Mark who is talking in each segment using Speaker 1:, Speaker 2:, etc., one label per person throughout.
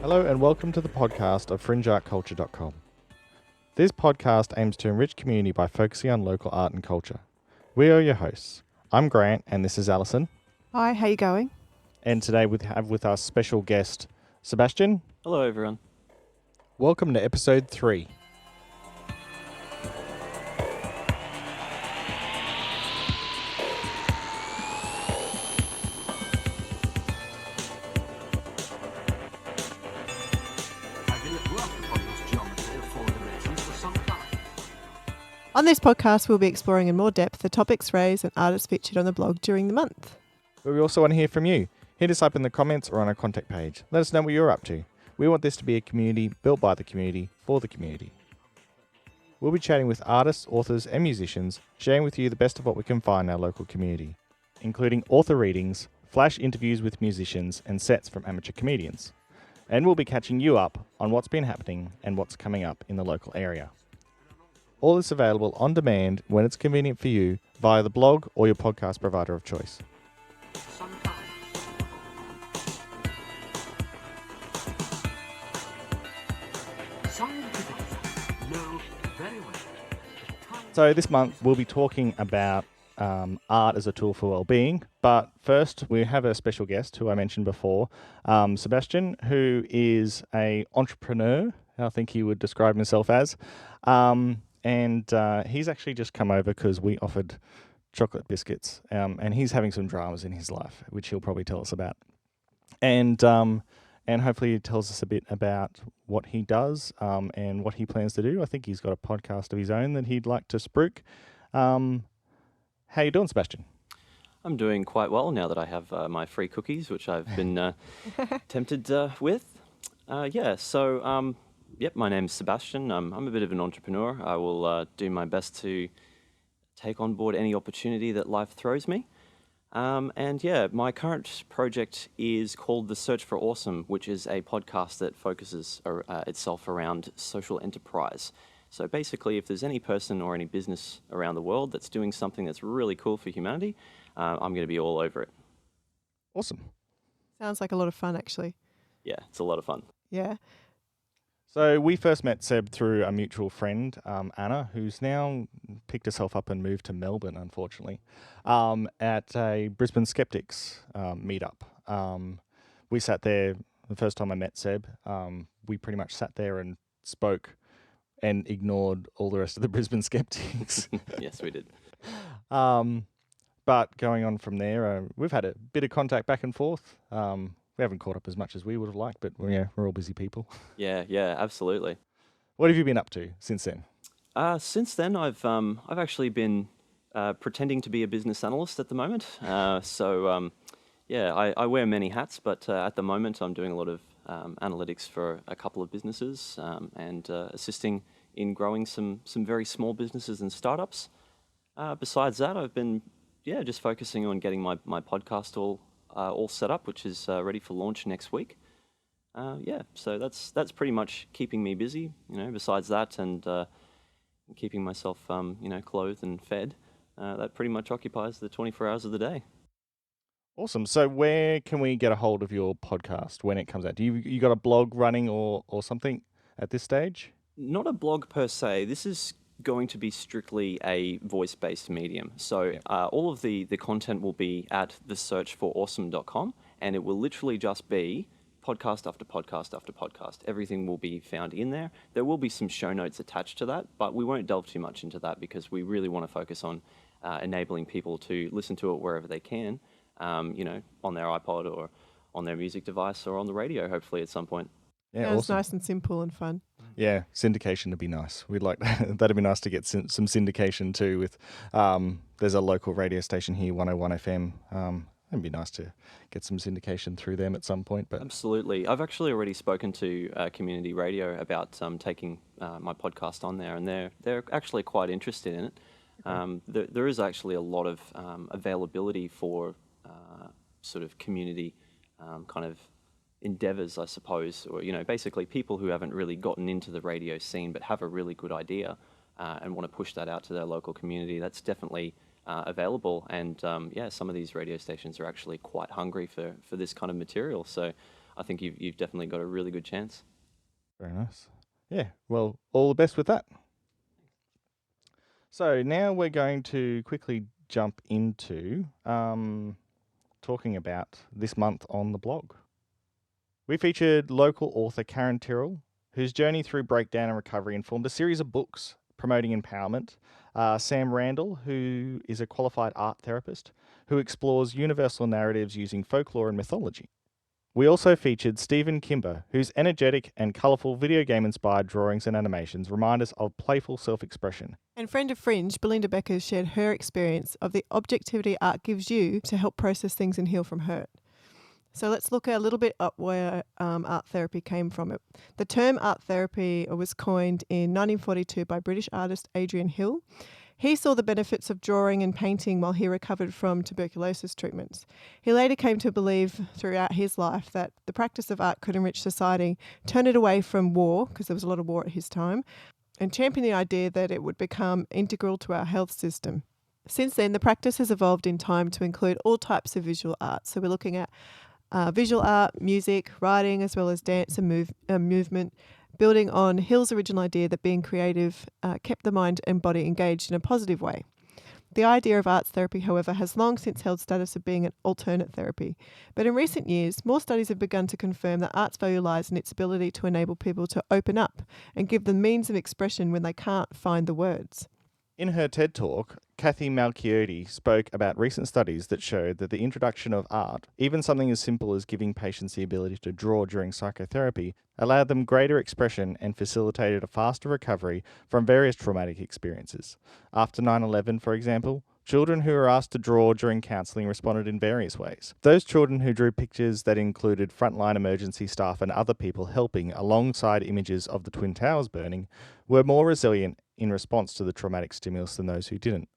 Speaker 1: Hello and welcome to the podcast of fringeartculture.com. This podcast aims to enrich community by focusing on local art and culture. We are your hosts. I'm Grant and this is Alison.
Speaker 2: Hi, how you going?
Speaker 1: And today we have with us special guest Sebastian.
Speaker 3: Hello, everyone.
Speaker 1: Welcome to episode 3.
Speaker 2: On this podcast, we'll be exploring in more depth the topics raised and artists featured on the blog during the month.
Speaker 1: But we also want to hear from you. Hit us up in the comments or on our contact page. Let us know what you're up to. We want this to be a community built by the community for the community. We'll be chatting with artists, authors and musicians, sharing with you the best of what we can find in our local community, including author readings, flash interviews with musicians and sets from amateur comedians. And we'll be catching you up on what's been happening and what's coming up in the local area. All this available on demand when it's convenient for you via the blog or your podcast provider of choice. So this month we'll be talking about art as a tool for well-being, but first we have a special guest who I mentioned before, Sebastian, who is an entrepreneur, I think he would describe himself as, and he's actually just come over because we offered chocolate biscuits, and he's having some dramas in his life, which he'll probably tell us about. And hopefully he tells us a bit about what he does and what he plans to do. I think he's got a podcast of his own that he'd like to spruik. How you doing, Sebastian?
Speaker 3: I'm doing quite well now that I have my free cookies, which I've been tempted with. Yep, my name's Sebastian. I'm a bit of an entrepreneur. I will do my best to take on board any opportunity that life throws me. My current project is called The Search for Awesome, which is a podcast that focuses itself around social enterprise. So basically, if there's any person or any business around the world that's doing something that's really cool for humanity, I'm going to be all over it.
Speaker 1: Awesome.
Speaker 2: Sounds like a lot of fun, actually.
Speaker 3: Yeah, it's a lot of fun.
Speaker 2: Yeah.
Speaker 1: So we first met Seb through a mutual friend, Anna, who's now picked herself up and moved to Melbourne, unfortunately, at a Brisbane Skeptics meetup. We sat there, the first time I met Seb, we pretty much sat there and spoke and ignored all the rest of the Brisbane Skeptics.
Speaker 3: Yes, we did.
Speaker 1: But going on from there, we've had a bit of contact back and forth. We haven't caught up as much as we would have liked, but we're all busy people.
Speaker 3: Yeah, absolutely.
Speaker 1: What have you been up to since then?
Speaker 3: Since then, I've actually been pretending to be a business analyst at the moment. I wear many hats, but at the moment I'm doing a lot of analytics for a couple of businesses and assisting in growing some very small businesses and startups. Besides that, I've been just focusing on getting my podcast all set up, which is ready for launch next week. So that's pretty much keeping me busy. Besides that and keeping myself clothed and fed, that pretty much occupies the 24 hours of the day.
Speaker 1: Awesome. So where can we get a hold of your podcast when it comes out? Do you got a blog running or something at this stage?
Speaker 3: Not a blog per se. This is going to be strictly a voice-based medium. So all of the content will be at thesearchforawesome.com, and it will literally just be podcast after podcast after podcast. Everything will be found in there. There will be some show notes attached to that, but we won't delve too much into that because we really want to focus on enabling people to listen to it wherever they can, on their iPod or on their music device or on the radio, hopefully at some point.
Speaker 1: Yeah,
Speaker 2: Sounds
Speaker 1: awesome.
Speaker 2: nice and simple and fun.
Speaker 1: Yeah, syndication would be nice. We'd like that'd be nice to get some syndication too. With there's a local radio station here, 101 FM. It'd be nice to get some syndication through them at some point. But
Speaker 3: absolutely, I've actually already spoken to community radio about taking my podcast on there, and they're actually quite interested in it. There is actually a lot of availability for sort of community kind of endeavors, I suppose, or basically people who haven't really gotten into the radio scene but have a really good idea and want to push that out to their local community. That's definitely available, and some of these radio stations are actually quite hungry for this kind of material. So I think you've definitely got a really good chance.
Speaker 1: Very nice. Yeah, well, all the best with that. So now we're going to quickly jump into talking about this month on the blog. We featured local author Karen Tyrrell, whose journey through breakdown and recovery informed a series of books promoting empowerment. Sam Randall, who is a qualified art therapist, who explores universal narratives using folklore and mythology. We also featured Stephen Kimber, whose energetic and colourful video game-inspired drawings and animations remind us of playful self-expression.
Speaker 2: And friend of Fringe, Belinda Becker, shared her experience of the objectivity art gives you to help process things and heal from hurt. So let's look a little bit at where art therapy came from. The term art therapy was coined in 1942 by British artist Adrian Hill. He saw the benefits of drawing and painting while he recovered from tuberculosis treatments. He later came to believe throughout his life that the practice of art could enrich society, turn it away from war, because there was a lot of war at his time, and champion the idea that it would become integral to our health system. Since then, the practice has evolved in time to include all types of visual art. So we're looking at visual art, music, writing, as well as dance and movement, building on Hill's original idea that being creative kept the mind and body engaged in a positive way. The idea of arts therapy, however, has long since held status of being an alternate therapy. But in recent years, more studies have begun to confirm that art's value lies in its ability to enable people to open up and give them means of expression when they can't find the words.
Speaker 1: In her TED Talk, Kathy Malchiotti spoke about recent studies that showed that the introduction of art, even something as simple as giving patients the ability to draw during psychotherapy, allowed them greater expression and facilitated a faster recovery from various traumatic experiences. After 9/11, for example, children who were asked to draw during counselling responded in various ways. Those children who drew pictures that included frontline emergency staff and other people helping alongside images of the Twin Towers burning were more resilient in response to the traumatic stimulus than those who didn't.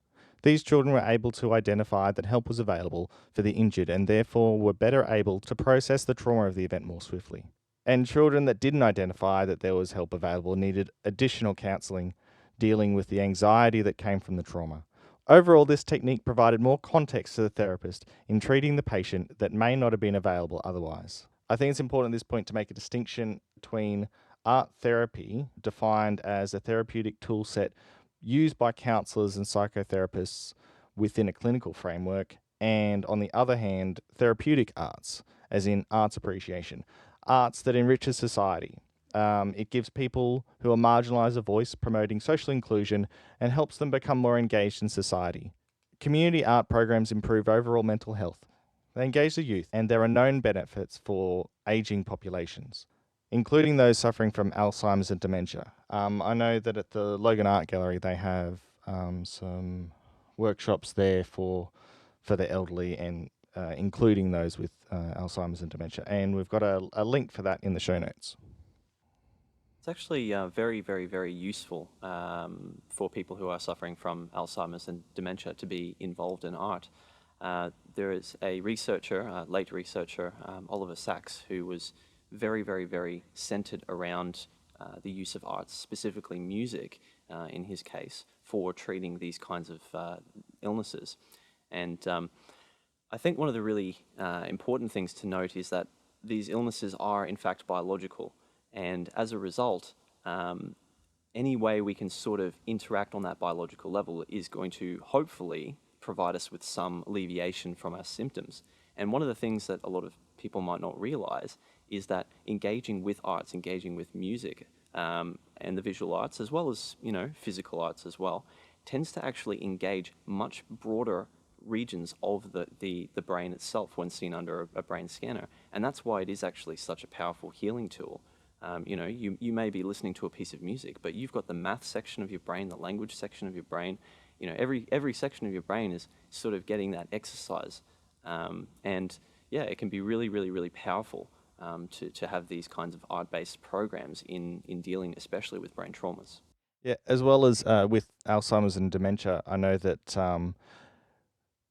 Speaker 1: These children were able to identify that help was available for the injured and therefore were better able to process the trauma of the event more swiftly. And children that didn't identify that there was help available needed additional counselling dealing with the anxiety that came from the trauma. Overall, this technique provided more context to the therapist in treating the patient that may not have been available otherwise. I think it's important at this point to make a distinction between art therapy, defined as a therapeutic tool set used by counsellors and psychotherapists within a clinical framework, and on the other hand, therapeutic arts, as in arts appreciation, arts that enriches society. It gives people who are marginalised a voice, promoting social inclusion, and helps them become more engaged in society. Community art programs improve overall mental health. They engage the youth, and there are known benefits for ageing populations, including those suffering from Alzheimer's and dementia. I know that at the Logan Art Gallery they have some workshops there for the elderly, and including those with Alzheimer's and dementia. And we've got a link for that in the show notes.
Speaker 3: It's actually very, very, very useful for people who are suffering from Alzheimer's and dementia to be involved in art. There is a researcher, late researcher, Oliver Sacks, who was very, very, very centered around the use of arts, specifically music, in his case, for treating these kinds of illnesses. And I think one of the really important things to note is that these illnesses are in fact biological. And as a result, any way we can sort of interact on that biological level is going to hopefully provide us with some alleviation from our symptoms. And one of the things that a lot of people might not realize is that engaging with arts, engaging with music, and the visual arts, as well as, physical arts as well, tends to actually engage much broader regions of the brain itself when seen under a brain scanner. And that's why it is actually such a powerful healing tool. You may be listening to a piece of music, but you've got the math section of your brain, the language section of your brain. Every section of your brain is sort of getting that exercise. And yeah, it can be really, really, really powerful to have these kinds of art-based programs in dealing especially with brain traumas.
Speaker 1: Yeah, as well as with Alzheimer's and dementia, I know that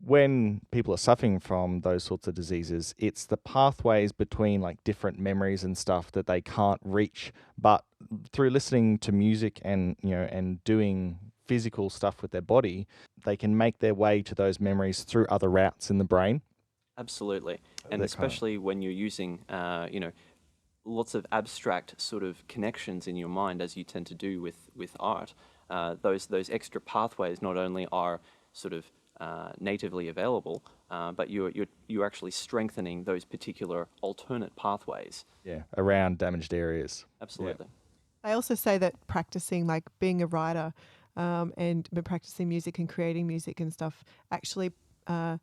Speaker 1: when people are suffering from those sorts of diseases, it's the pathways between like different memories and stuff that they can't reach. But through listening to music and and doing physical stuff with their body, they can make their way to those memories through other routes in the brain.
Speaker 3: Absolutely. And
Speaker 1: That kind of,
Speaker 3: especially when you're using, lots of abstract sort of connections in your mind, as you tend to do with art. Those extra pathways not only are sort of natively available, but you're actually strengthening those particular alternate pathways.
Speaker 1: yeah, around damaged areas. Yeah.
Speaker 3: Absolutely.
Speaker 2: They also say that practicing, like being a writer, and practicing music and creating music and stuff, actually uh,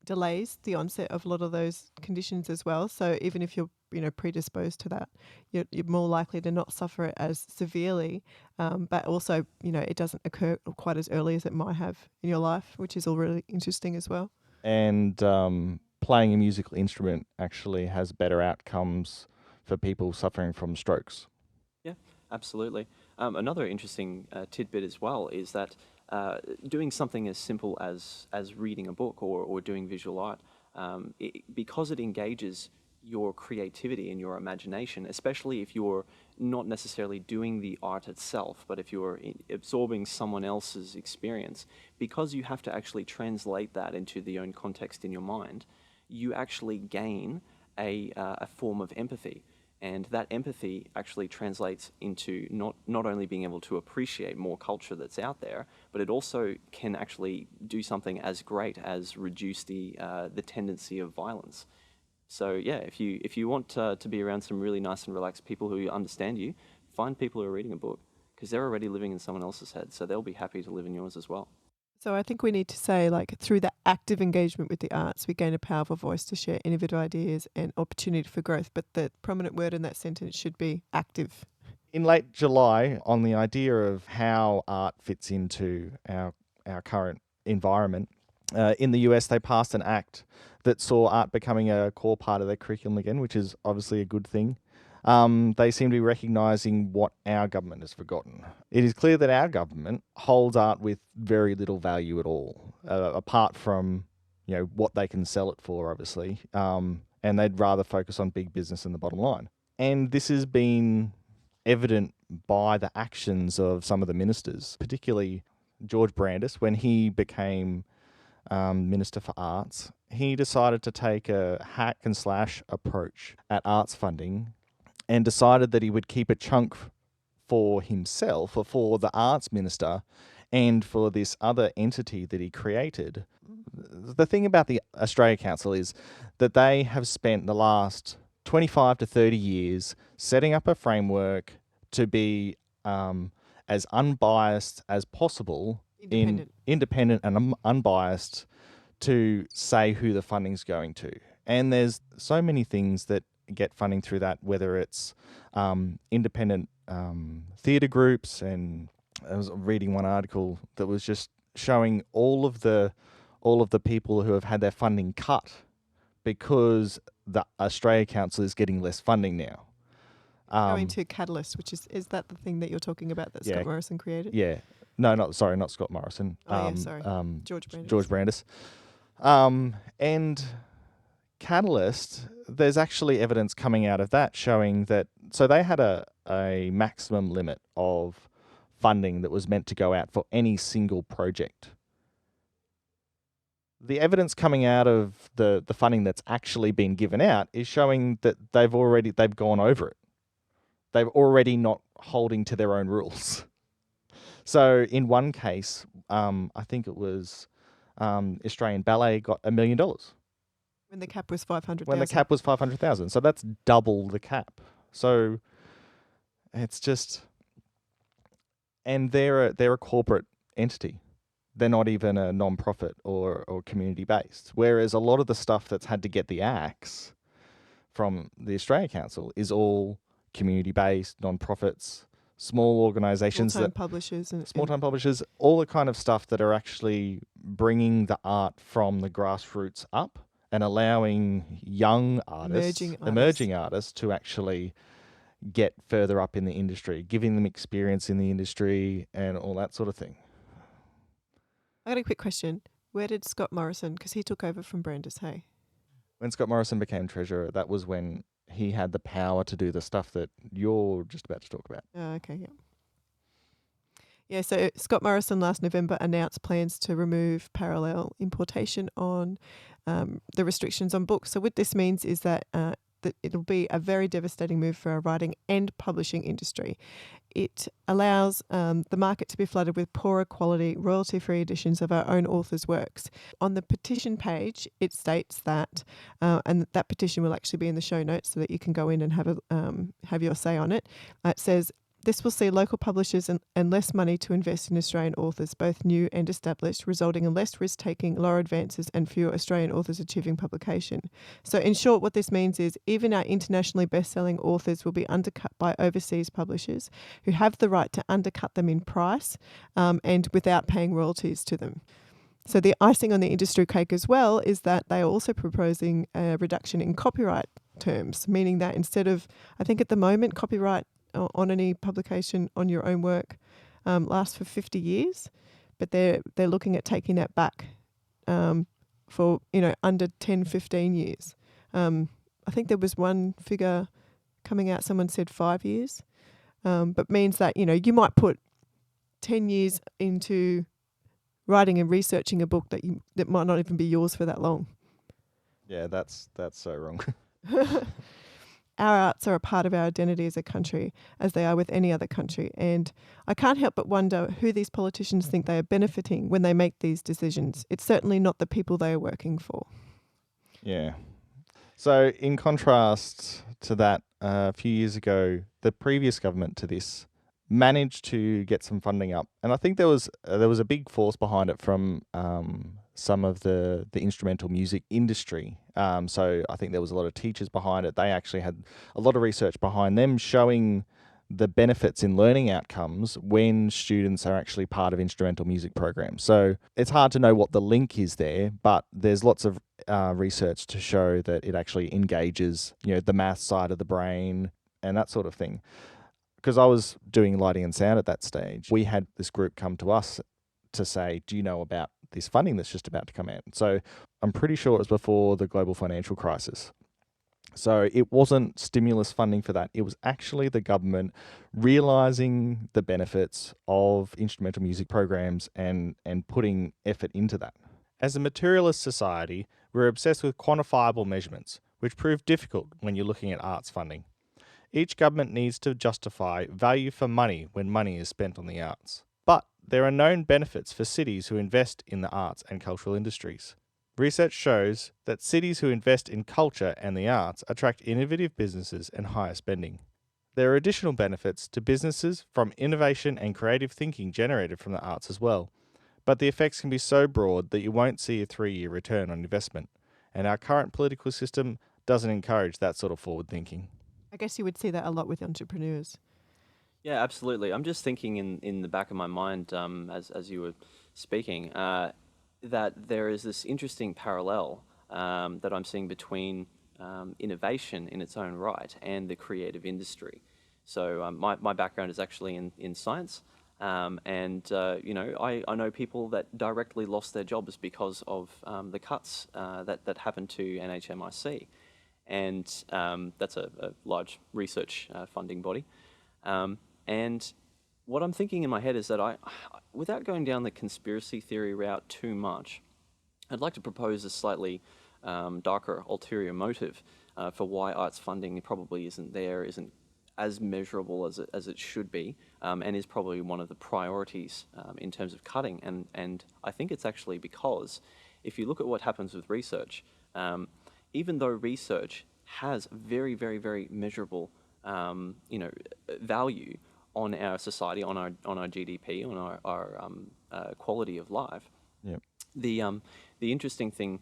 Speaker 2: delays the onset of a lot of those conditions as well. So even if you're predisposed to that, you're more likely to not suffer it as severely. But also, it doesn't occur quite as early as it might have in your life, which is all really interesting as well.
Speaker 1: And playing a musical instrument actually has better outcomes for people suffering from strokes.
Speaker 3: Yeah, absolutely. Another interesting tidbit as well is that doing something as simple as reading a book or doing visual art, because it engages your creativity and your imagination, especially if you're not necessarily doing the art itself, but if you're absorbing someone else's experience, because you have to actually translate that into the own context in your mind, you actually gain a form of empathy. And that empathy actually translates into not only being able to appreciate more culture that's out there, but it also can actually do something as great as reduce the tendency of violence. So yeah, if you want to be around some really nice and relaxed people who understand you, find people who are reading a book because they're already living in someone else's head, so they'll be happy to live in yours as well.
Speaker 2: So I think we need to say, like, through the active engagement with the arts, we gain a powerful voice to share innovative ideas and opportunity for growth. But the prominent word in that sentence should be active.
Speaker 1: In late July, on the idea of how art fits into our current environment, in the US, they passed an act that saw art becoming a core part of their curriculum again, which is obviously a good thing. They seem to be recognising what our government has forgotten. It is clear that our government holds art with very little value at all, apart from what they can sell it for, obviously. And they'd rather focus on big business and the bottom line. And this has been evident by the actions of some of the ministers, particularly George Brandis, when he became Minister for Arts. He decided to take a hack and slash approach at arts funding and decided that he would keep a chunk for himself or for the arts minister and for this other entity that he created. The thing about the Australia Council is that they have spent the last 25 to 30 years setting up a framework to be as unbiased as possible, independent and unbiased, to say who the funding's going to. And there's so many things that get funding through that, whether it's independent theatre groups, and I was reading one article that was just showing all of the people who have had their funding cut because the Australia Council is getting less funding now.
Speaker 2: Going to Catalyst, which is that the thing that you're talking about that Scott Morrison created?
Speaker 1: Yeah. No, not Scott Morrison.
Speaker 2: Sorry. George Brandis.
Speaker 1: George Brandis. And Catalyst, there's actually evidence coming out of that showing that, so they had a maximum limit of funding that was meant to go out for any single project. The evidence coming out of the funding that's actually been given out is showing that they've gone over it. They're already not holding to their own rules. So in one case, I think it was Australian Ballet got $1 million.
Speaker 2: When the cap was 500,000.
Speaker 1: When the cap was 500,000. So that's double the cap. So it's just, and they're a corporate entity. They're not even a non-profit or community based. Whereas a lot of the stuff that's had to get the axe from the Australia Council is all community based, non-profits, small organisations,
Speaker 2: small-time publishers,
Speaker 1: all the kind of stuff that are actually bringing the art from the grassroots up and allowing young artists, emerging artists to actually get further up in the industry, giving them experience in the industry and all that sort of thing.
Speaker 2: I got a quick question. Where did Scott Morrison, because he took over from Brandis, hey?
Speaker 1: When Scott Morrison became treasurer, that was when he had the power to do the stuff that you're just about to talk about.
Speaker 2: Oh, okay, yeah. Yeah, so Scott Morrison last November announced plans to remove parallel importation on the restrictions on books. So what this means is that it'll be a very devastating move for our writing and publishing industry. It allows the market to be flooded with poorer quality, royalty-free editions of our own authors' works. On the petition page, it states that, and that petition will actually be in the show notes so that you can go in and have your say on it. It says, this will see local publishers and less money to invest in Australian authors, both new and established, resulting in less risk-taking, lower advances and fewer Australian authors achieving publication. So in short, what this means is even our internationally best-selling authors will be undercut by overseas publishers who have the right to undercut them in price and without paying royalties to them. So the icing on the industry cake as well is that they are also proposing a reduction in copyright terms, meaning that instead of, I think at the moment, copyright on any publication on your own work lasts for 50 years, but they're looking at taking that back for under 10, 15 years. I think there was one figure coming out, someone said 5 years, but means that you might put 10 years into writing and researching a book that might not even be yours for that long.
Speaker 1: Yeah, that's so wrong.
Speaker 2: Our arts are a part of our identity as a country, as they are with any other country. And I can't help but wonder who these politicians think they are benefiting when they make these decisions. It's certainly not the people they are working for.
Speaker 1: Yeah. So in contrast to that, a few years ago, the previous government to this managed to get some funding up, and I think there was a big force behind it from some of the instrumental music industry. So I think there was a lot of teachers behind it. They actually had a lot of research behind them showing the benefits in learning outcomes when students are actually part of instrumental music programs. So it's hard to know what the link is there, but there's lots of research to show that it actually engages, the math side of the brain and that sort of thing. Because I was doing lighting and sound at that stage, we had this group come to us to say, do you know about this funding that's just about to come out? So I'm pretty sure it was before the global financial crisis. So it wasn't stimulus funding for that. It was actually the government realizing the benefits of instrumental music programs and putting effort into that. As a materialist society, we're obsessed with quantifiable measurements, which prove difficult when you're looking at arts funding. Each government needs to justify value for money when money is spent on the arts. But there are known benefits for cities who invest in the arts and cultural industries. Research shows that cities who invest in culture and the arts attract innovative businesses and higher spending. There are additional benefits to businesses from innovation and creative thinking generated from the arts as well. But the effects can be so broad that you won't see a 3-year return on investment. And our current political system doesn't encourage that sort of forward thinking.
Speaker 2: I guess you would see that a lot with entrepreneurs.
Speaker 3: Yeah, absolutely. I'm just thinking in the back of my mind as you were speaking that there is this interesting parallel that I'm seeing between innovation in its own right and the creative industry. So my background is actually in science, and I know people that directly lost their jobs because of the cuts that happened to NHMIC. And that's a large research funding body. And what I'm thinking in my head is that without going down the conspiracy theory route too much, I'd like to propose a slightly darker ulterior motive for why arts funding probably isn't as measurable as it should be, and is probably one of the priorities in terms of cutting. And I think it's actually because if you look at what happens with research, even though research has very, very, very measurable, value on our society, on our GDP, on our quality of life.
Speaker 1: Yep.
Speaker 3: The interesting thing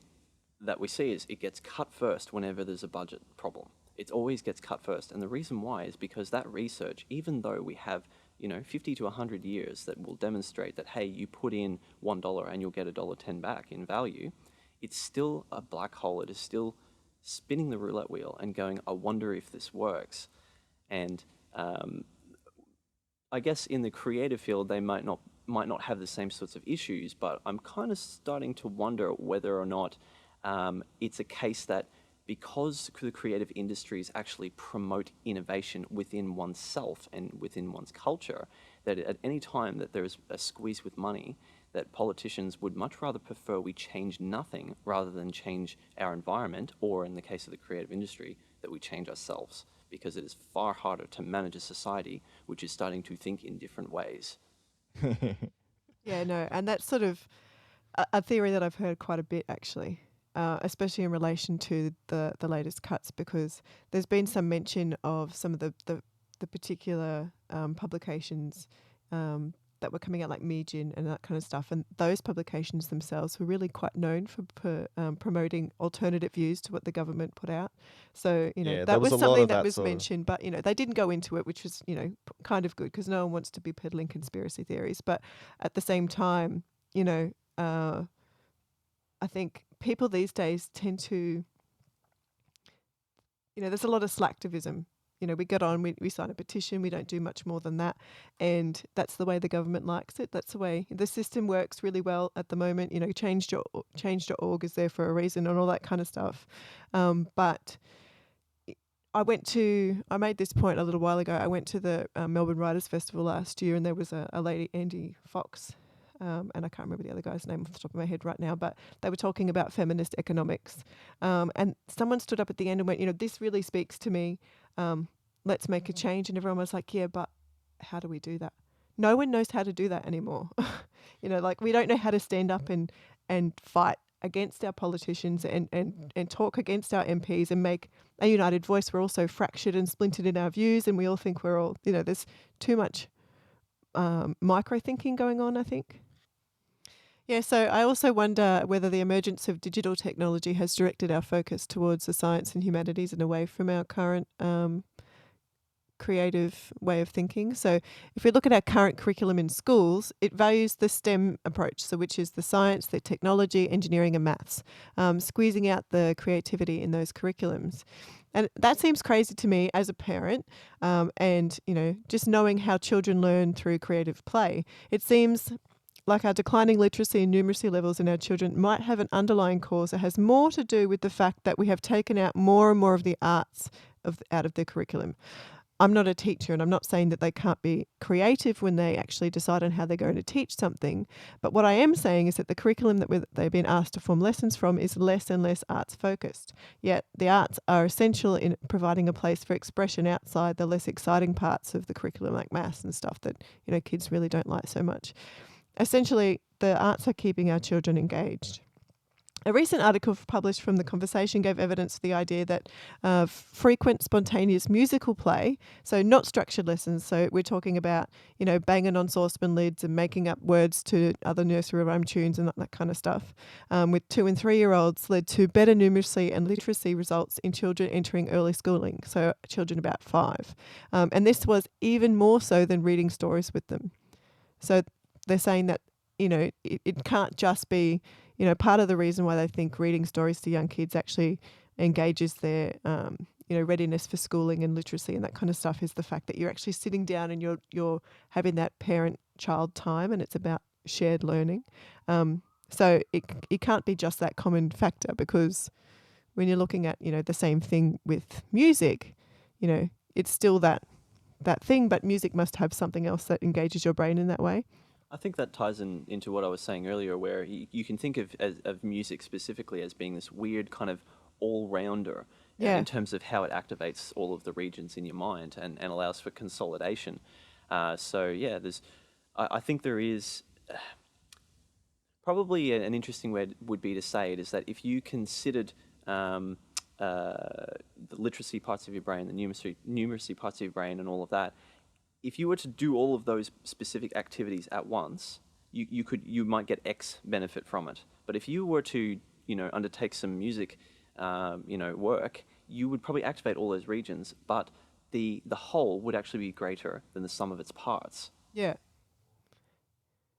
Speaker 3: that we see is it gets cut first whenever there's a budget problem. It always gets cut first, and the reason why is because that research, even though we have 50 to 100 years that will demonstrate that, hey, you put in $1 and you'll get $1.10 back in value, it's still a black hole. It is still spinning the roulette wheel and going, I wonder if this works. And I guess in the creative field, they might not have the same sorts of issues, but I'm kind of starting to wonder whether or not it's a case that because the creative industries actually promote innovation within oneself and within one's culture, that at any time that there is a squeeze with money, that politicians would much rather prefer we change nothing rather than change our environment, or in the case of the creative industry, that we change ourselves, because it is far harder to manage a society which is starting to think in different ways.
Speaker 2: Yeah, no, and that's sort of a theory that I've heard quite a bit actually, especially in relation to the latest cuts, because there's been some mention of some of the particular publications that were coming out, like Median and that kind of stuff, and those publications themselves were really quite known for promoting alternative views to what the government put out. So
Speaker 1: Yeah, there
Speaker 2: that
Speaker 1: was
Speaker 2: was
Speaker 1: a lot
Speaker 2: something
Speaker 1: of
Speaker 2: that
Speaker 1: that
Speaker 2: was
Speaker 1: sort of.
Speaker 2: mentioned, but they didn't go into it, which was kind of good, because no one wants to be peddling conspiracy theories. But at the same time, I think people these days tend to, there's a lot of slacktivism. We get on, we sign a petition, we don't do much more than that. And that's the way the government likes it. That's the way the system works really well at the moment. Change.org is there for a reason and all that kind of stuff. But I made this point a little while ago. I went to the Melbourne Writers' Festival last year, and there was a lady, Andy Fox, and I can't remember the other guy's name off the top of my head right now, but they were talking about feminist economics. And someone stood up at the end and went, this really speaks to me. Let's make a change. And everyone was like, yeah, but how do we do that? No one knows how to do that anymore. We don't know how to stand up and fight against our politicians and talk against our MPs and make a united voice. We're also fractured and splintered in our views, and we all think we're all, there's too much micro thinking going on, I think. Yeah, so I also wonder whether the emergence of digital technology has directed our focus towards the science and humanities and away from our current creative way of thinking. So if we look at our current curriculum in schools, it values the STEM approach, so which is the science, the technology, engineering and maths, squeezing out the creativity in those curriculums. And that seems crazy to me as a parent, and just knowing how children learn through creative play. It seems like our declining literacy and numeracy levels in our children might have an underlying cause that has more to do with the fact that we have taken out more and more of the arts out of their curriculum. I'm not a teacher, and I'm not saying that they can't be creative when they actually decide on how they're going to teach something. But what I am saying is that the curriculum that they've been asked to form lessons from is less and less arts focused. Yet the arts are essential in providing a place for expression outside the less exciting parts of the curriculum, like maths and stuff that kids really don't like so much. Essentially, the arts are keeping our children engaged. A recent article published from The Conversation gave evidence for the idea that frequent spontaneous musical play, so not structured lessons, so we're talking about, banging on saucepan lids and making up words to other nursery rhyme tunes and that kind of stuff, with 2 and 3 year olds led to better numeracy and literacy results in children entering early schooling, so children about 5. And this was even more so than reading stories with them. So they're saying that, it can't just be, part of the reason why they think reading stories to young kids actually engages their, readiness for schooling and literacy and that kind of stuff is the fact that you're actually sitting down and you're having that parent-child time, and it's about shared learning. So it can't be just that common factor, because when you're looking at, the same thing with music, it's still that thing, but music must have something else that engages your brain in that way.
Speaker 3: I think that ties into what I was saying earlier, where you can think of music specifically as being this weird kind of all-rounder in terms of how it activates all of the regions in your mind and allows for consolidation. I think there is probably an interesting way would be to say it is that if you considered the literacy parts of your brain, the numeracy parts of your brain and all of that, if you were to do all of those specific activities at once, you might get X benefit from it. But if you were to undertake some music work, you would probably activate all those regions, but the whole would actually be greater than the sum of its parts.
Speaker 2: Yeah,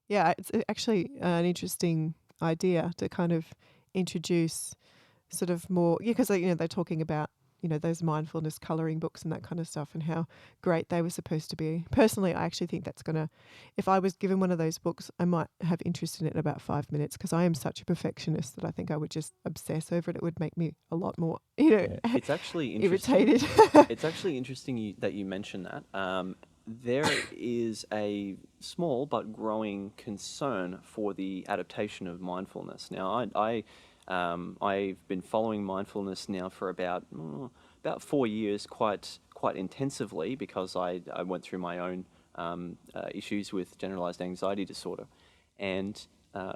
Speaker 2: it's actually an interesting idea to kind of introduce sort of more, because they're talking about those mindfulness colouring books and that kind of stuff, and how great they were supposed to be. Personally, I actually think that's going to, if I was given one of those books, I might have interest in it in about 5 minutes, because I am such a perfectionist that I think I would just obsess over it. It would make me a lot more,
Speaker 3: It's actually interesting.
Speaker 2: irritated.
Speaker 3: It's actually interesting that you mention that. There is a small but growing concern for the adaptation of mindfulness. Now, I've been following mindfulness now for about 4 years, quite intensively, because I went through my own issues with generalized anxiety disorder, and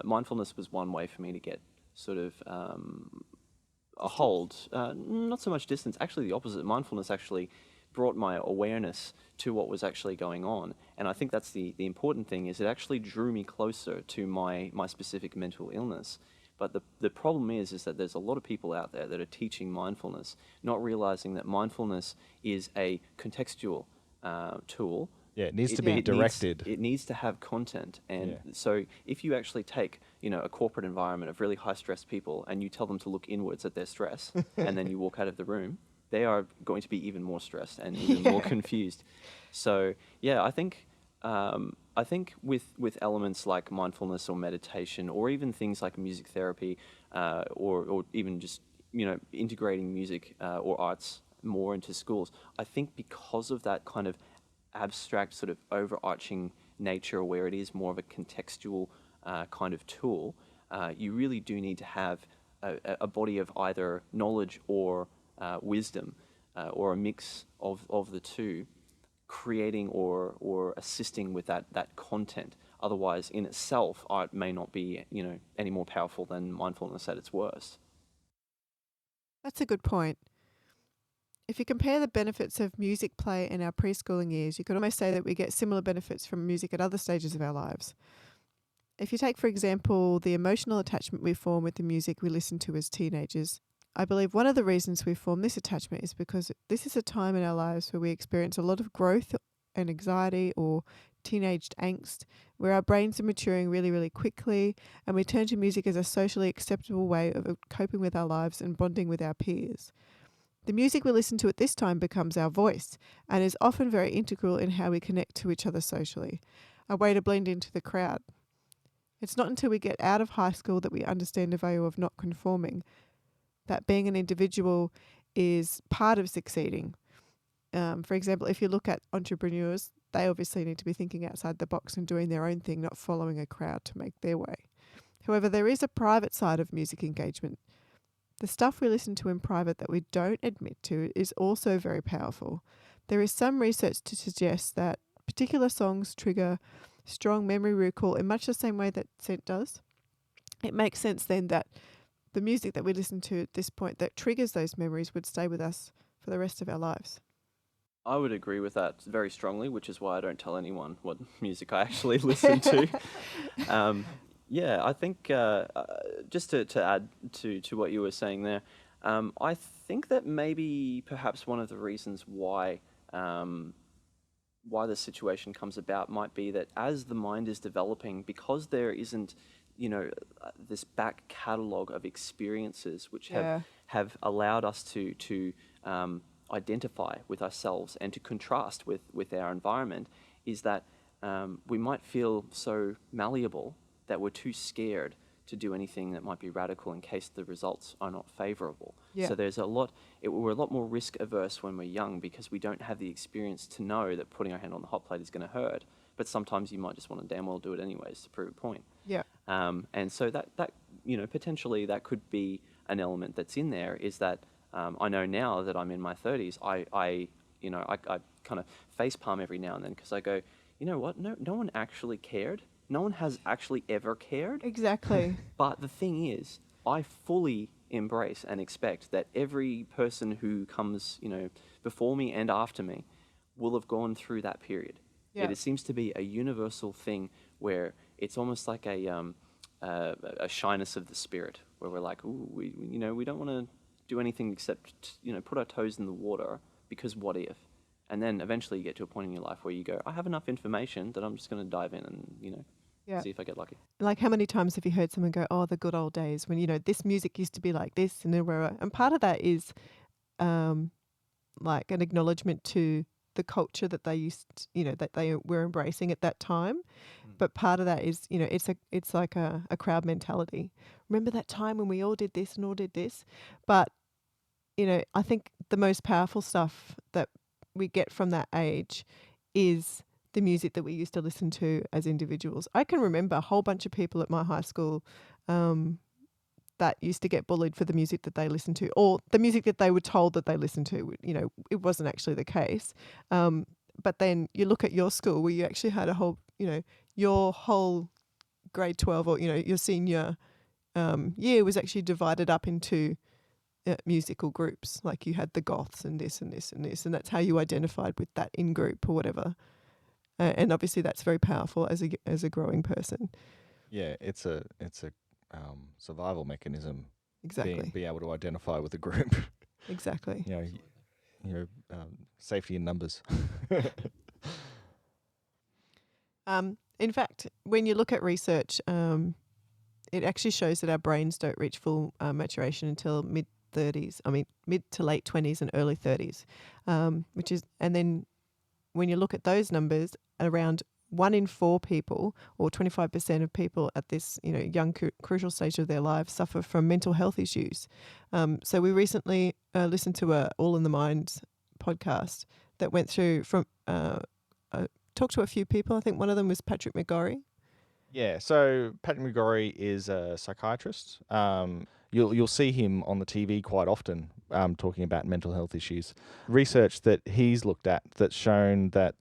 Speaker 3: mindfulness was one way for me to get sort of a hold, not so much distance. Actually, the opposite. Mindfulness actually brought my awareness to what was actually going on, and I think that's the important thing, is it actually drew me closer to my specific mental illness. But the problem is that there's a lot of people out there that are teaching mindfulness, not realizing that mindfulness is a contextual tool.
Speaker 1: Yeah, it needs to be directed.
Speaker 3: It needs to have content. And so if you actually take, a corporate environment of really high stress people and you tell them to look inwards at their stress and then you walk out of the room, they are going to be even more stressed and even more confused. So, I think with elements like mindfulness or meditation, or even things like music therapy, or even just, integrating music or arts more into schools, I think because of that kind of abstract sort of overarching nature, where it is more of a contextual kind of tool, you really do need to have a body of either knowledge or wisdom, or a mix of the two, creating or assisting with that content. Otherwise, in itself, art may not be, any more powerful than mindfulness at its worst.
Speaker 2: That's a good point. If you compare the benefits of music play in our preschooling years, you could almost say that we get similar benefits from music at other stages of our lives. If you take, for example, the emotional attachment we form with the music we listen to as teenagers, I believe one of the reasons we form this attachment is because this is a time in our lives where we experience a lot of growth and anxiety or teenaged angst, where our brains are maturing really, really quickly, and we turn to music as a socially acceptable way of coping with our lives and bonding with our peers. The music we listen to at this time becomes our voice and is often very integral in how we connect to each other socially, a way to blend into the crowd. It's not until we get out of high school that we understand the value of not conforming, that being an individual is part of succeeding. For example, if you look at entrepreneurs, they obviously need to be thinking outside the box and doing their own thing, not following a crowd to make their way. However, there is a private side of music engagement. The stuff we listen to in private that we don't admit to is also very powerful. There is some research to suggest that particular songs trigger strong memory recall in much the same way that scent does. It makes sense then that the music that we listen to at this point that triggers those memories would stay with us for the rest of our lives.
Speaker 3: I would agree with that very strongly, which is why I don't tell anyone what music I actually listen to. I think just to add to what you were saying there, I think that maybe perhaps one of the reasons why the situation comes about might be that as the mind is developing, because there isn't, this back catalogue of experiences which have allowed us to identify with ourselves and to contrast with our environment, is that we might feel so malleable that we're too scared to do anything that might be radical in case the results are not favourable.
Speaker 2: Yeah.
Speaker 3: So there's we're a lot more risk averse when we're young, because we don't have the experience to know that putting our hand on the hot plate is going to hurt. But sometimes you might just want to damn well do it anyways to prove a point.
Speaker 2: Yeah.
Speaker 3: And so that potentially that could be an element that's in there, is that I know now that I'm in my 30s, I kind of facepalm every now and then, because I go, you know what, no one actually cared. No one has actually ever cared.
Speaker 2: Exactly.
Speaker 3: But the thing is, I fully embrace and expect that every person who comes, before me and after me will have gone through that period.
Speaker 2: Yeah.
Speaker 3: It seems to be a universal thing where it's almost like a shyness of the spirit, where we're like, ooh, we don't want to do anything except, put our toes in the water, because what if? And then eventually you get to a point in your life where you go, I have enough information that I'm just going to dive in and, see if I get lucky.
Speaker 2: Like, how many times have you heard someone go, oh, the good old days when, this music used to be like this, and part of that is like an acknowledgement to the culture that they that they were embracing at that time. But part of that is, it's like a crowd mentality. Remember that time when we all did this and all did this? But, I think the most powerful stuff that we get from that age is the music that we used to listen to as individuals. I can remember a whole bunch of people at my high school that used to get bullied for the music that they listened to, or the music that they were told that they listened to. It wasn't actually the case. But then you look at your school where you actually had a whole, your whole grade 12 or, your senior year was actually divided up into musical groups. Like you had the goths and this and this and this, and that's how you identified with that in-group or whatever. And obviously that's very powerful as a growing person.
Speaker 1: Yeah, it's a survival mechanism.
Speaker 2: Exactly.
Speaker 1: Be able to identify with a group.
Speaker 2: Exactly.
Speaker 1: Safety in numbers.
Speaker 2: In fact, when you look at research, it actually shows that our brains don't reach full maturation until mid to late 20s and early 30s, and then when you look at those numbers, around 1 in 4 people, or 25% of people at this young crucial stage of their lives, suffer from mental health issues. So we recently listened to a All in the Mind podcast that went through talked to a few people. I think one of them was Patrick McGorry.
Speaker 1: Yeah, so Patrick McGorry is a psychiatrist. You'll see him on the TV quite often talking about mental health issues. Research that he's looked at that's shown that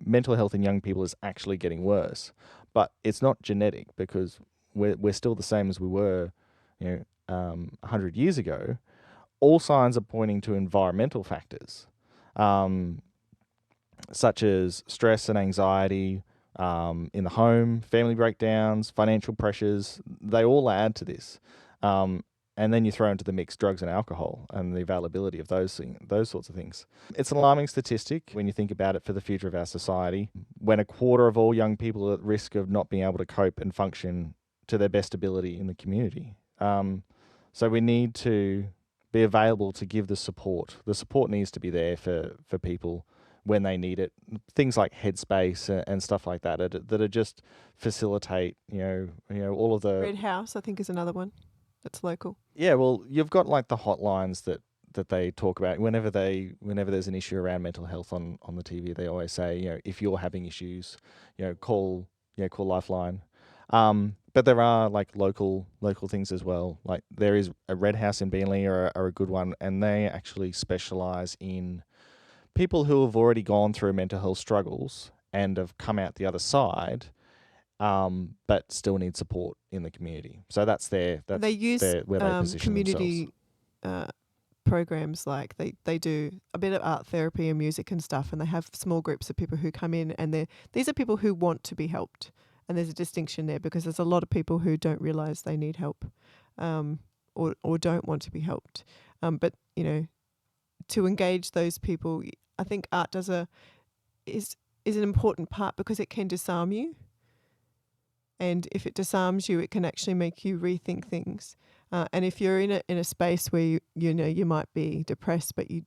Speaker 1: mental health in young people is actually getting worse, but it's not genetic because we're still the same as we were 100 years ago. All signs are pointing to environmental factors, such as stress and anxiety in the home, family breakdowns, financial pressures. They all add to this. And then you throw into the mix drugs and alcohol and the availability of those sorts of things. It's an alarming statistic when you think about it for the future of our society, when 1/4 of all young people are at risk of not being able to cope and function to their best ability in the community. So we need to be available to give the support. The support needs to be there for people when they need it. Things like Headspace and stuff like that that just facilitate, all of the...
Speaker 2: Red House, I think, is another one that's local.
Speaker 1: Yeah, well, you've got like the hotlines that they talk about whenever there's an issue around mental health on the TV. They always say, if you're having issues, call Lifeline. But there are like local things as well. Like there is a Red House in Beenleigh are a good one, and they actually specialize in people who have already gone through mental health struggles and have come out the other side, but still need support in the community. So they use where they position
Speaker 2: community programs. Like they do a bit of art therapy and music and stuff, and they have small groups of people who come in, and these are people who want to be helped. And there's a distinction there because there's a lot of people who don't realise they need help, or don't want to be helped. But to engage those people, I think art is an important part because it can disarm you. And if it disarms you, it can actually make you rethink things. And if you're in a space where you might be depressed, but you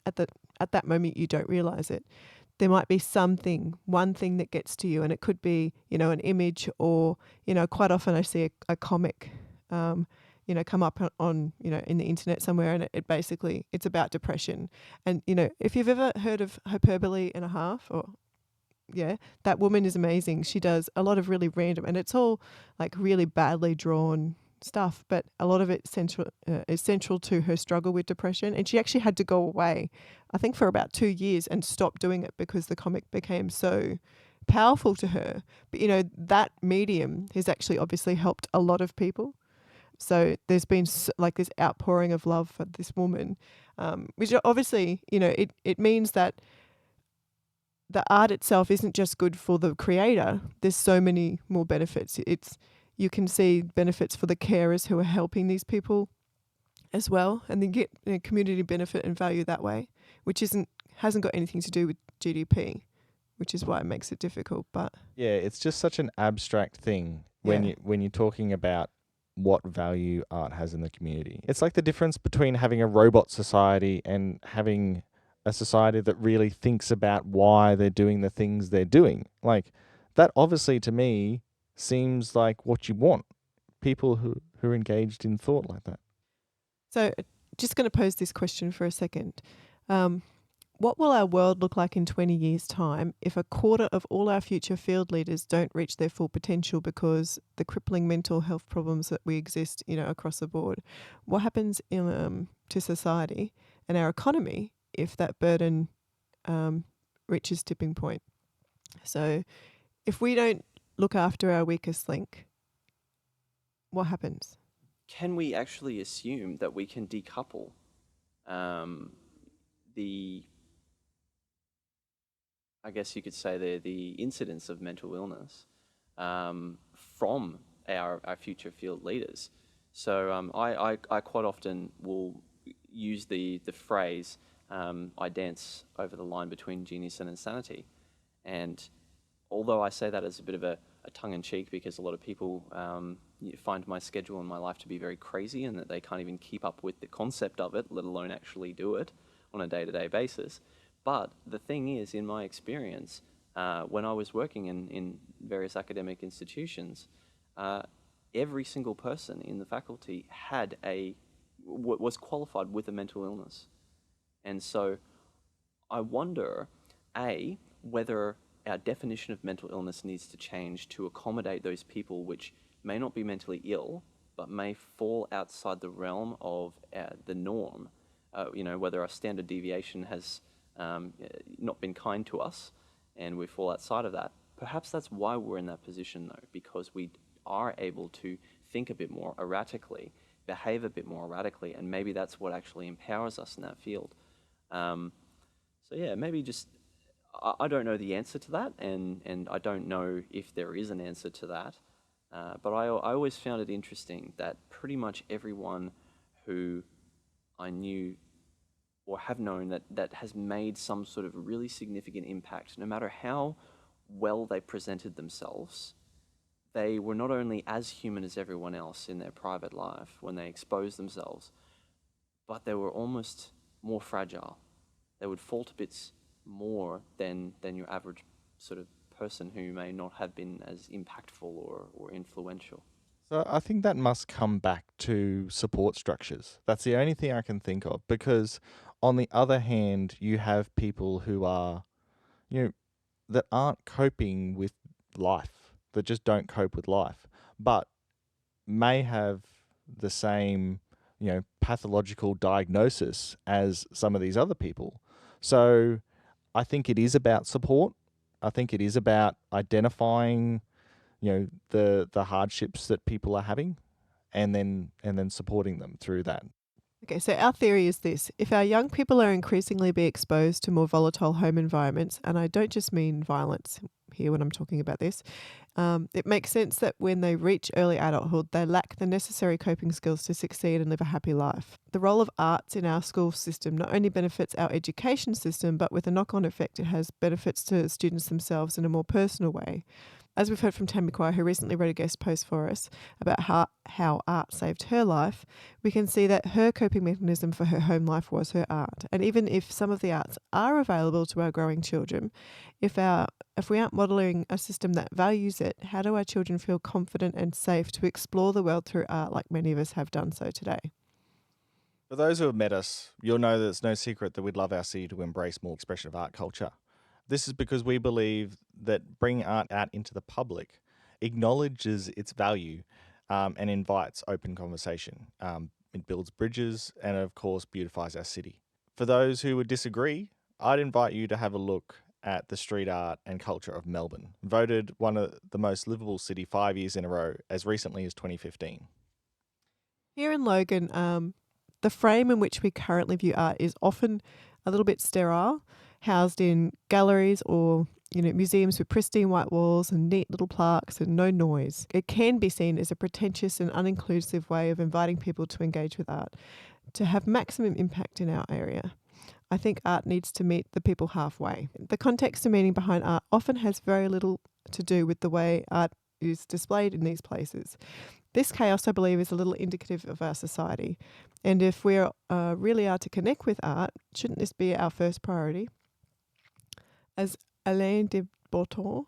Speaker 2: at that moment you don't realise it, there might be one thing that gets to you, and it could be an image, or quite often I see a comic come up on in the internet somewhere, and it basically it's about depression. And if you've ever heard of Hyperbole and a Half, that woman is amazing. She does a lot of really random, and it's all like really badly drawn stuff, but a lot of it is central to her struggle with depression. And she actually had to go away, I think, for about 2 years and stop doing it because the comic became so powerful to her. But that medium has actually obviously helped a lot of people. So there's been this outpouring of love for this woman, which obviously it means that the art itself isn't just good for the creator. There's so many more benefits. You can see benefits for the carers who are helping these people as well, and then get community benefit and value that way, which hasn't got anything to do with GDP, which is why it makes it difficult. But
Speaker 1: yeah, it's just such an abstract thing when you're talking about what value art has in the community. It's like the difference between having a robot society and having a society that really thinks about why they're doing the things they're doing. Like, that obviously to me seems like what you want. People who are engaged in thought like that.
Speaker 2: So, just going to pose this question for a second. What will our world look like in 20 years' time if a quarter of all our future field leaders don't reach their full potential because the crippling mental health problems that we exist, across the board? What happens to society and our economy if that burden reaches tipping point? So, if we don't look after our weakest link, what happens?
Speaker 3: Can we actually assume that we can decouple the, I guess you could say, the incidence of mental illness from our future field leaders? So I quite often will use the phrase, I dance over the line between genius and insanity. And although I say that as a bit of a tongue-in-cheek, because a lot of people find my schedule and my life to be very crazy and that they can't even keep up with the concept of it, let alone actually do it on a day-to-day basis. But the thing is, in my experience, when I was working in various academic institutions, every single person in the faculty was qualified with a mental illness. And so I wonder, whether our definition of mental illness needs to change to accommodate those people which may not be mentally ill, but may fall outside the realm of the norm. Whether our standard deviation has not been kind to us and we fall outside of that. Perhaps that's why we're in that position, though, because we are able to think a bit more erratically, behave a bit more erratically, and maybe that's what actually empowers us in that field. Maybe just, I don't know the answer to that, and I don't know if there is an answer to that, but I always found it interesting that pretty much everyone who I knew or have known that has made some sort of really significant impact, no matter how well they presented themselves, they were not only as human as everyone else in their private life when they exposed themselves, but they were almost more fragile. They would fall to bits more than your average sort of person who may not have been as impactful or influential.
Speaker 1: So I think that must come back to support structures. That's the only thing I can think of, because on the other hand, you have people who are, that aren't coping with life, that just don't cope with life, but may have the same, pathological diagnosis as some of these other people. So I think it is about support. I think it is about identifying, the hardships that people are having, and then supporting them through that.
Speaker 2: Okay, so our theory is this. If our young people are increasingly be exposed to more volatile home environments, and I don't just mean violence here when I'm talking about this, it makes sense that when they reach early adulthood, they lack the necessary coping skills to succeed and live a happy life. The role of arts in our school system not only benefits our education system, but with a knock-on effect, it has benefits to students themselves in a more personal way. As we've heard from Tammy, who recently wrote a guest post for us about how art saved her life, we can see that her coping mechanism for her home life was her art. And even if some of the arts are available to our growing children, if we aren't modelling a system that values it, how do our children feel confident and safe to explore the world through art like many of us have done so today?
Speaker 1: For those who have met us, you'll know that it's no secret that we'd love our city to embrace more expression of art culture. This is because we believe that bringing art out into the public acknowledges its value and invites open conversation. It builds bridges and, of course, beautifies our city. For those who would disagree, I'd invite you to have a look at the street art and culture of Melbourne, voted one of the most livable city 5 years in a row as recently as 2015.
Speaker 2: Here in Logan, the frame in which we currently view art is often a little bit sterile, housed in galleries or museums with pristine white walls and neat little plaques and no noise. It can be seen as a pretentious and uninclusive way of inviting people to engage with art, to have maximum impact in our area. I think art needs to meet the people halfway. The context and meaning behind art often has very little to do with the way art is displayed in these places. This chaos, I believe, is a little indicative of our society. And if we really are to connect with art, shouldn't this be our first priority? As Alain de Botton,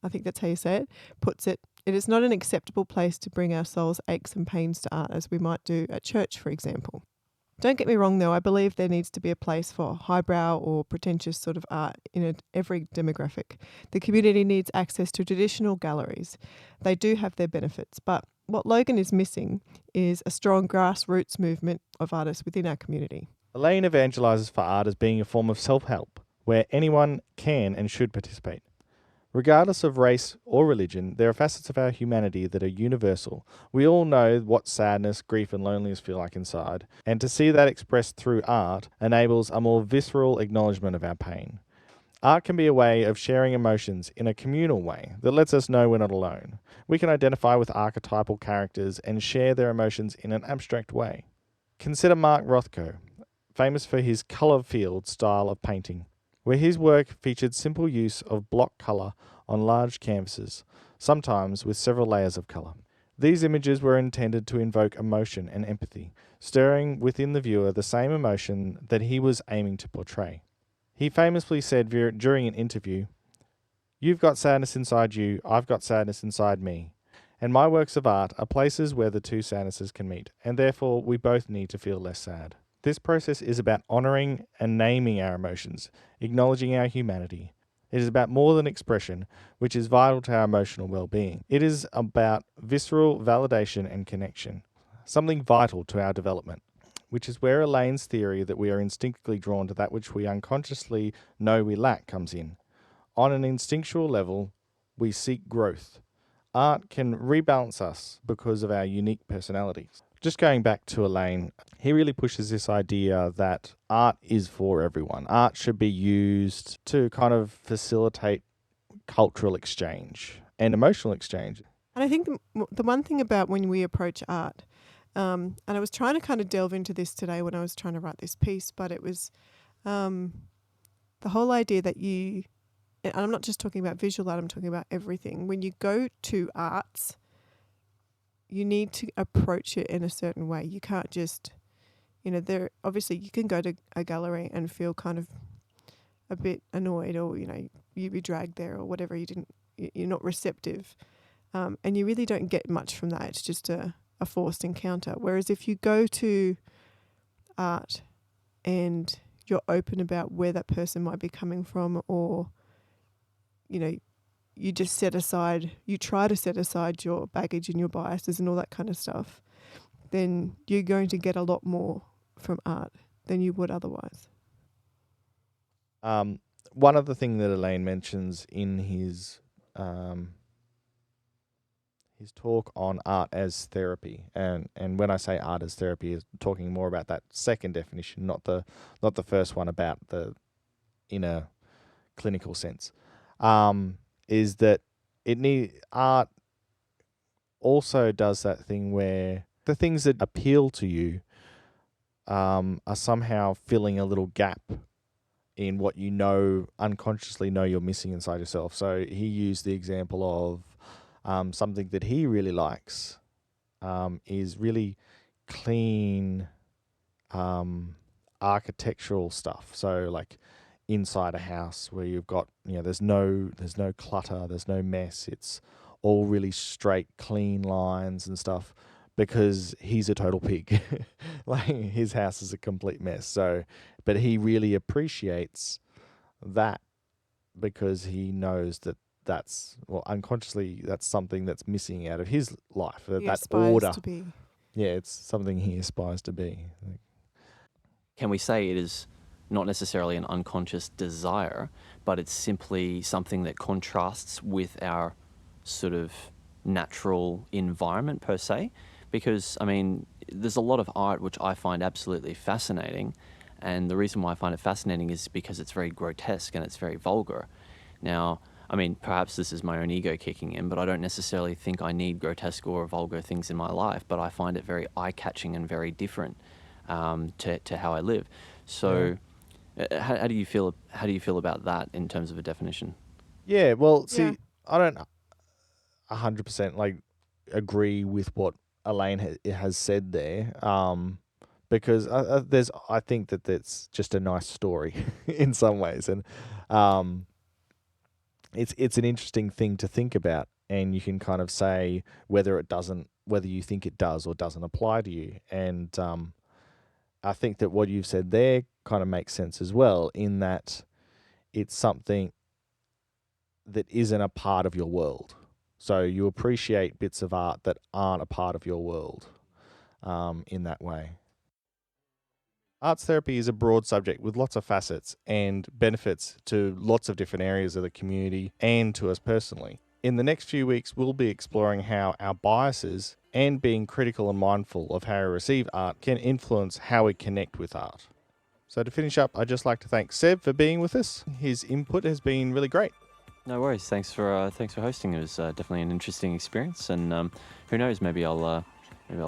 Speaker 2: I think that's how you say it, puts it, it is not an acceptable place to bring our soul's aches and pains to art as we might do at church, for example. Don't get me wrong, though. I believe there needs to be a place for highbrow or pretentious sort of art in every demographic. The community needs access to traditional galleries. They do have their benefits, but what Logan is missing is a strong grassroots movement of artists within our community.
Speaker 1: Elaine evangelises for art as being a form of self-help, where anyone can and should participate. Regardless of race or religion, there are facets of our humanity that are universal. We all know what sadness, grief and loneliness feel like inside, and to see that expressed through art enables a more visceral acknowledgement of our pain. Art can be a way of sharing emotions in a communal way that lets us know we're not alone. We can identify with archetypal characters and share their emotions in an abstract way. Consider Mark Rothko, famous for his colour field style of painting, where his work featured simple use of block colour on large canvases, sometimes with several layers of colour. These images were intended to invoke emotion and empathy, stirring within the viewer the same emotion that he was aiming to portray. He famously said during an interview, "You've got sadness inside you, I've got sadness inside me. And my works of art are places where the two sadnesses can meet, and therefore we both need to feel less sad." This process is about honouring and naming our emotions, acknowledging our humanity. It is about more than expression, which is vital to our emotional well-being. It is about visceral validation and connection, something vital to our development, which is where Elaine's theory that we are instinctively drawn to that which we unconsciously know we lack comes in. On an instinctual level, we seek growth. Art can rebalance us because of our unique personalities. Just going back to Elaine, he really pushes this idea that art is for everyone. Art should be used to kind of facilitate cultural exchange and emotional exchange.
Speaker 2: And I think the one thing about when we approach art, and I was trying to kind of delve into this today when I was trying to write this piece, but it was the whole idea that you, and I'm not just talking about visual art, I'm talking about everything. When you go to arts, you need to approach it in a certain way. You can't just, there obviously you can go to a gallery and feel kind of a bit annoyed, or you be dragged there or whatever. You're not receptive, and you really don't get much from that. It's just a forced encounter. Whereas if you go to art and you're open about where that person might be coming from, or you just try to set aside your baggage and your biases and all that kind of stuff, then you're going to get a lot more from art than you would otherwise.
Speaker 1: One other thing that Elaine mentions in his talk on art as therapy, and when I say art as therapy, is talking more about that second definition, not the first one about the inner clinical sense. Is that art also does that thing where the things that appeal to you are somehow filling a little gap in what unconsciously know you're missing inside yourself. So he used the example of something that he really likes is really clean architectural stuff. So like inside a house where you've got, there's no clutter, there's no mess. It's all really straight, clean lines and stuff, because he's a total pig. Like his house is a complete mess. So, but he really appreciates that because he knows that's unconsciously that's something that's missing out of his life.
Speaker 2: He
Speaker 1: that
Speaker 2: aspires
Speaker 1: order.
Speaker 2: to be.
Speaker 1: Yeah, it's something he aspires to be.
Speaker 3: Can we say it is not necessarily an unconscious desire, but it's simply something that contrasts with our sort of natural environment per se? Because, there's a lot of art which I find absolutely fascinating, and the reason why I find it fascinating is because it's very grotesque and it's very vulgar. Now, perhaps this is my own ego kicking in, but I don't necessarily think I need grotesque or vulgar things in my life, but I find it very eye-catching and very different to how I live. So, how do you feel? How do you feel about that in terms of a definition?
Speaker 1: Yeah, well, see, I don't 100% agree with what Elaine has said there, because I think that that's just a nice story in some ways, and it's an interesting thing to think about, and you can kind of say whether you think it does or doesn't apply to you, and I think that what you've said there kind of makes sense as well, in that it's something that isn't a part of your world. So you appreciate bits of art that aren't a part of your world, in that way. Arts therapy is a broad subject with lots of facets and benefits to lots of different areas of the community and to us personally. In the next few weeks, we'll be exploring how our biases and being critical and mindful of how we receive art can influence how we connect with art. So to finish up, I'd just like to thank Seb for being with us. His input has been really great.
Speaker 3: No worries. Thanks for hosting. It was definitely an interesting experience, and who knows, maybe I'll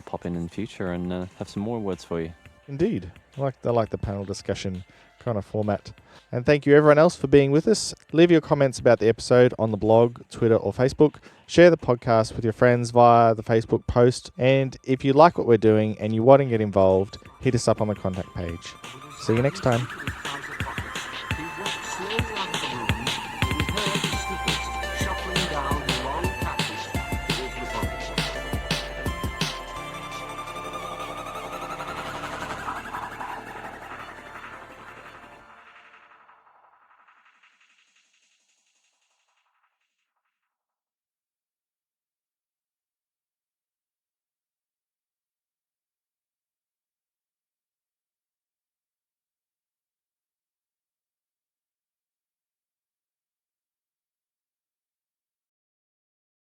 Speaker 3: pop in the future and have some more words for you.
Speaker 1: Indeed. I like the panel discussion kind of format. And thank you everyone else for being with us. Leave your comments about the episode on the blog, Twitter or Facebook. Share the podcast with your friends via the Facebook post. And if you like what we're doing and you want to get involved, hit us up on the contact page. See you next time.